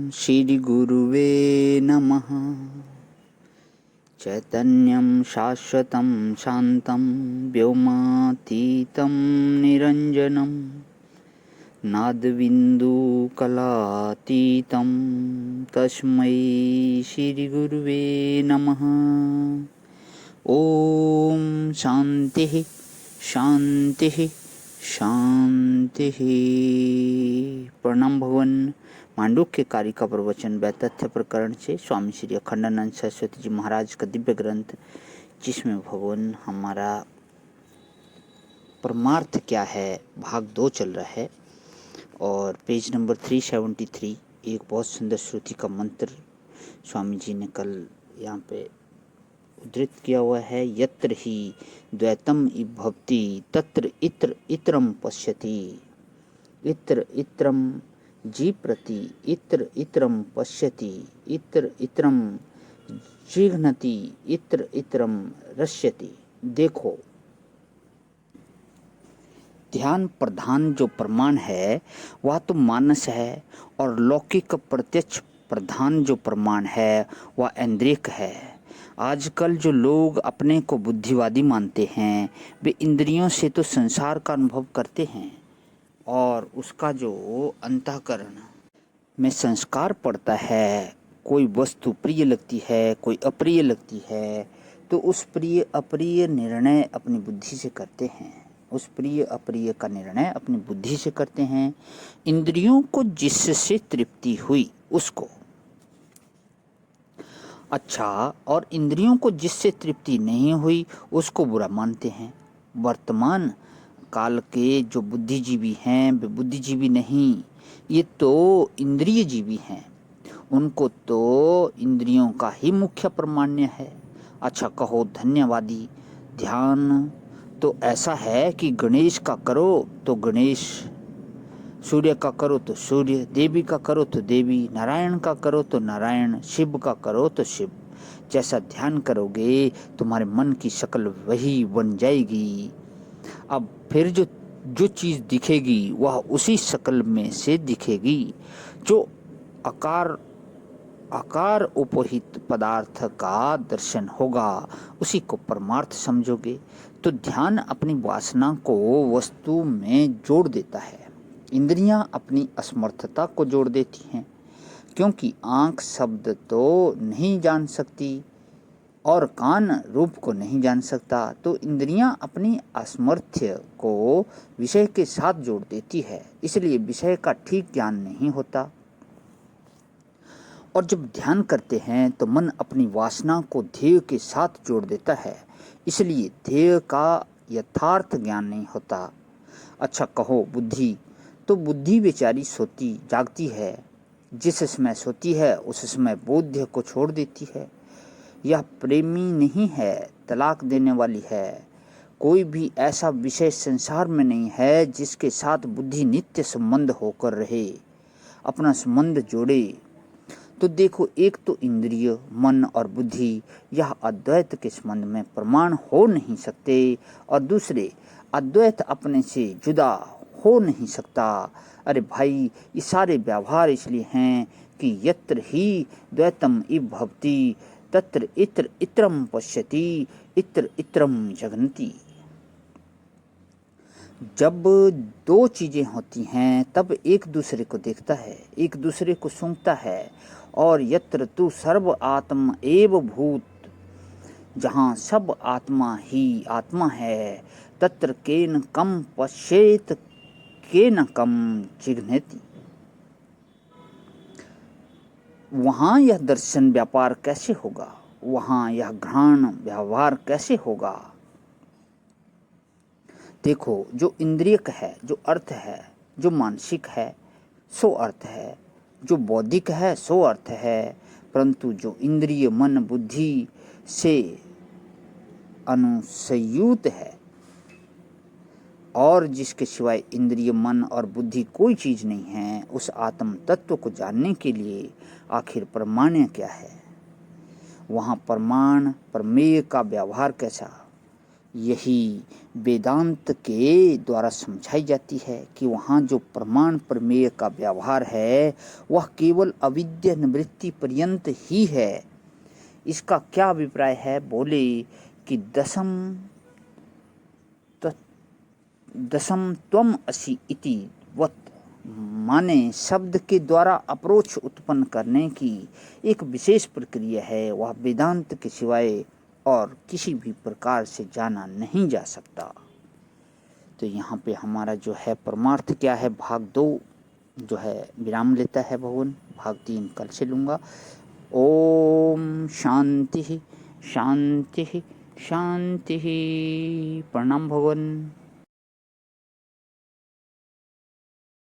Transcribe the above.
श्री गुरुवे नमः। चैतन्यं शाश्वतं शान्तं व्योमातीतं निरञ्जनं नादबिन्दुकलातीतं तस्मै श्रीगुरुवे नमः। ओम शांति शांति शांति। प्रणाम भगवान। मांडुक्य कारिका प्रवचन वैतथ्य प्रकरण से स्वामी श्री अखंडानंद सरस्वती जी महाराज का दिव्य ग्रंथ, जिसमें भगवान हमारा परमार्थ क्या है भाग 2 चल रहा है। और पेज नंबर 373 एक बहुत सुंदर श्रुति का मंत्र स्वामी जी ने कल यहाँ पे उद्धृत किया हुआ है। यत्र ही द्वैतम भवति तत्र इत्र इत्रम पश्यति। इत्र इत्रम जी प्रति इत्र इत्रम पश्यति। इत्र इत्रम जिघ्नति इत्र इत्रम रश्यति। देखो, ध्यान प्रधान जो प्रमाण है वह तो मानस है, और लौकिक प्रत्यक्ष प्रधान जो प्रमाण है वह इंद्रियक है। आजकल जो लोग अपने को बुद्धिवादी मानते हैं, वे इंद्रियों से तो संसार का अनुभव करते हैं, और उसका जो अंतःकरण में संस्कार पड़ता है, कोई वस्तु प्रिय लगती है, कोई अप्रिय लगती है, तो उस प्रिय अप्रिय निर्णय अपनी बुद्धि से करते हैं। उस प्रिय अप्रिय का निर्णय अपनी बुद्धि से करते हैं। इंद्रियों को जिससे तृप्ति हुई उसको अच्छा, और इंद्रियों को जिससे तृप्ति नहीं हुई उसको बुरा मानते हैं। वर्तमान काल के जो बुद्धिजीवी हैं वे बुद्धिजीवी नहीं, ये तो इंद्रिय जीवी हैं। उनको तो इंद्रियों का ही मुख्य प्रमाण्य है। अच्छा कहो धन्यवादी। ध्यान तो ऐसा है कि गणेश का करो तो गणेश, सूर्य का करो तो सूर्य, देवी का करो तो देवी, नारायण का करो तो नारायण, शिव का करो तो शिव। जैसा ध्यान करोगे तुम्हारे मन की शक्ल वही बन जाएगी। अब फिर जो चीज दिखेगी वह उसी शक्ल में से दिखेगी। जो आकार उपहित पदार्थ का दर्शन होगा उसी को परमार्थ समझोगे। तो ध्यान अपनी वासना को वस्तु में जोड़ देता है। इंद्रियां अपनी असमर्थता को जोड़ देती हैं, क्योंकि आंख शब्द तो नहीं जान सकती और कान रूप को नहीं जान सकता, तो इंद्रियां अपनी असमर्थ्य को विषय के साथ जोड़ देती है। इसलिए विषय का ठीक ज्ञान नहीं होता। और जब ध्यान करते हैं तो मन अपनी वासना को ध्येय के साथ जोड़ देता है, इसलिए ध्येय का यथार्थ ज्ञान नहीं होता। अच्छा कहो बुद्धि, तो बुद्धि बेचारी सोती जागती है। जिस समय सोती है उस समय बोध्य को छोड़ देती है। यह प्रेमी नहीं है, तलाक देने वाली है। कोई भी ऐसा विषय संसार में नहीं है जिसके साथ बुद्धि नित्य संबंध होकर रहे, अपना संबंध जोड़े। तो देखो, एक तो इंद्रिय मन और बुद्धि यह अद्वैत के संबंध में प्रमाण हो नहीं सकते, और दूसरे अद्वैत अपने से जुदा हो नहीं सकता। अरे भाई, ये सारे व्यवहार इसलिए हैं कि यत्र ही द्वैतम इव भवति तत्र इत्र इत्रम पश्यति इत्र इत्रम जगन्ति। जब दो चीजें होती हैं तब एक दूसरे को देखता है, एक दूसरे को सूंघता है। और यत्र तु सर्व आत्म एव भूत, जहाँ सब आत्मा ही आत्मा है, तत्र केन कम पश्येत केन कम जिघ्नति। वहाँ यह दर्शन व्यापार कैसे होगा, वहाँ यह घ्राण व्यवहार कैसे होगा। देखो, जो इंद्रियक है, जो अर्थ है, जो मानसिक है सो अर्थ है, जो बौद्धिक है सो अर्थ है। परंतु जो इंद्रिय मन बुद्धि से अनुसंयुक्त है और जिसके सिवाय इंद्रिय मन और बुद्धि कोई चीज नहीं है, उस आत्म तत्व को जानने के लिए आखिर प्रमाण्य क्या है। वहाँ प्रमाण प्रमेय का व्यवहार कैसा, यही वेदांत के द्वारा समझाई जाती है कि वहाँ जो प्रमाण प्रमेय का व्यवहार है वह केवल अविद्या निवृत्ति पर्यंत ही है। इसका क्या अभिप्राय है? बोले कि दशम त्वम असि इति वत, माने शब्द के द्वारा अप्रोच उत्पन्न करने की एक विशेष प्रक्रिया है, वह वेदांत के सिवाय और किसी भी प्रकार से जाना नहीं जा सकता। तो यहाँ पे हमारा जो है परमार्थ क्या है, भाग 2 जो है विराम लेता है भगवान, भाग 3 कल से लूँगा। ओम शांति शांति शांति। प्रणाम भगवान।